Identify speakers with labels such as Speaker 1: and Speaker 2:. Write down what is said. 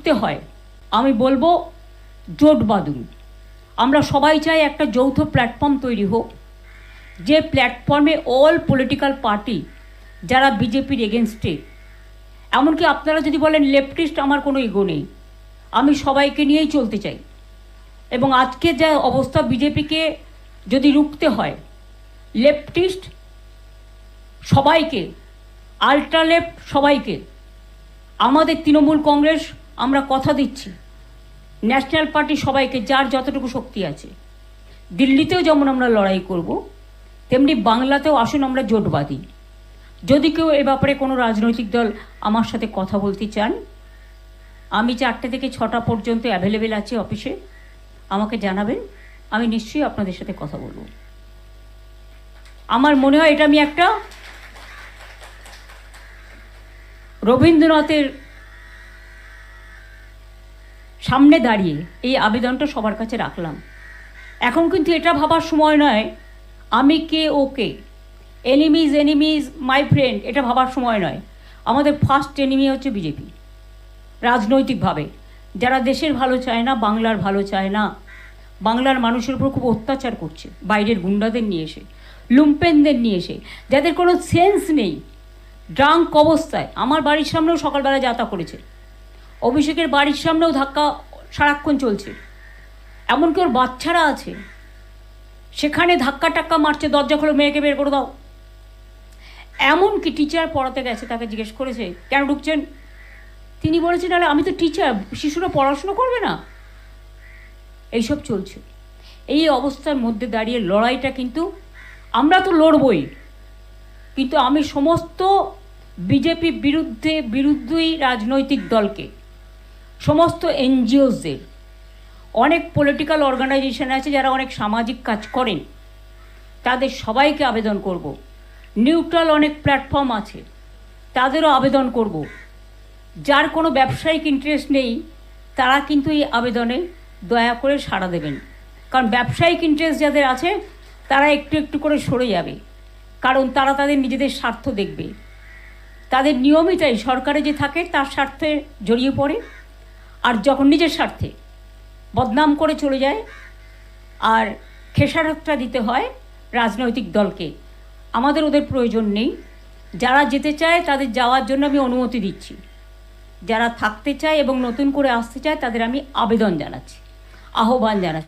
Speaker 1: রুখতে হয় আমি বলবো জোট বাঁধুন। আমরা সবাই চাই একটা যৌথ প্ল্যাটফর্ম তৈরি হোক, যে প্ল্যাটফর্মে অল পলিটিক্যাল পার্টি যারা বিজেপির এগেনস্টে, এমনকি আপনারা যদি বলেন লেফটিস্ট, আমার কোনো ইগো নেই, আমি সবাইকে নিয়েই চলতে চাই। এবং আজকে যা অবস্থা, বিজেপিকে যদি রুখতে হয়, লেফটিস্ট সবাইকে, আল্ট্রা লেফট সবাইকে, আমাদের তৃণমূল কংগ্রেস আমরা কথা দিচ্ছি, ন্যাশনাল পার্টি সবাইকে, যার যতটুকু শক্তি আছে, দিল্লিতেও যেমন আমরা লড়াই করব, তেমনি বাংলাতেও আসুন আমরা জোট বাঁধি। যদি কেউ এ ব্যাপারে কোনো রাজনৈতিক দল আমার সাথে কথা বলতে চান, আমি 4টে থেকে 6টা পর্যন্ত অ্যাভেলেবেল আছি অফিসে, আমাকে জানাবেন, আমি নিশ্চয়ই আপনাদের সাথে কথা বলবো। আমার মনে হয় এটা আমি একটা রবীন্দ্রনাথের সামনে দাঁড়িয়ে এই আবেদনটা সবার কাছে রাখলাম। এখন কিন্তু এটা ভাবার সময় নয় আমি কে ওকে, এনিমিজ মাই ফ্রেন্ড, এটা ভাবার সময় নয়। আমাদের ফার্স্ট এনিমি হচ্ছে বিজেপি। রাজনৈতিকভাবে যারা দেশের ভালো চায় না, বাংলার ভালো চায় না, বাংলার মানুষের উপর খুব অত্যাচার করছে, বাইরের গুন্ডাদের নিয়ে এসে, লুম্পেনদের নিয়ে এসে, যাদের কোনো সেন্স নেই, ড্রাঙ্ক অবস্থায় আমার বাড়ির সামনেও সকালবেলা যাত্রা করেছে, অভিষেকের বাড়ির সামনেও ধাক্কা সারাক্ষণ চলছে, এমনকি ওর বাচ্চারা আছে, সেখানে ধাক্কা টাক্কা মারছে, দরজা খোলো, মেয়েকে বের করে দাও। এমনকি টিচার পড়াতে গেছে, তাকে জিজ্ঞেস করেছে কেন ঢুকছেন, তিনি বলেছেন আরে আমি তো টিচার, শিশুরা পড়াশুনো করবে না। এইসব চলছে। এই অবস্থার মধ্যে দাঁড়িয়ে লড়াইটা কিন্তু আমরা তো লড়বই, কিন্তু আমি সমস্ত বিজেপি বিরুদ্ধেই রাজনৈতিক দলকে, সমস্ত এনজিওসদের, অনেক পলিটিক্যাল অর্গানাইজেশন আছে যারা অনেক সামাজিক কাজ করেন, তাদের সবাইকে আবেদন করব। নিউট্রাল অনেক প্ল্যাটফর্ম আছে, তাদেরও আবেদন করব। যার কোনো ব্যবসায়িক ইন্টারেস্ট নেই তারা কিন্তু এই আবেদনে দয়া করে সাড়া দেবেন, কারণ ব্যবসায়িক ইন্টারেস্ট যাদের আছে তারা একটু একটু করে সরে যাবে, কারণ তারা তাদের নিজেদের স্বার্থ দেখবে। তাদের নিয়মিতই সরকারে যে থাকে তার স্বার্থে জড়িয়ে পড়ে, আর যখন নিজের স্বার্থে বদনাম করে চলে যায় আর খেসারতটা দিতে হয় রাজনৈতিক দলকে। আমাদের ওদের প্রয়োজন নেই। যারা যেতে চায় তাদের যাওয়ার জন্য আমি অনুমতি দিচ্ছি, যারা থাকতে চায় এবং নতুন করে আসতে চায় তাদের আমি আবেদন জানাচ্ছি, আহ্বান জানাচ্ছি।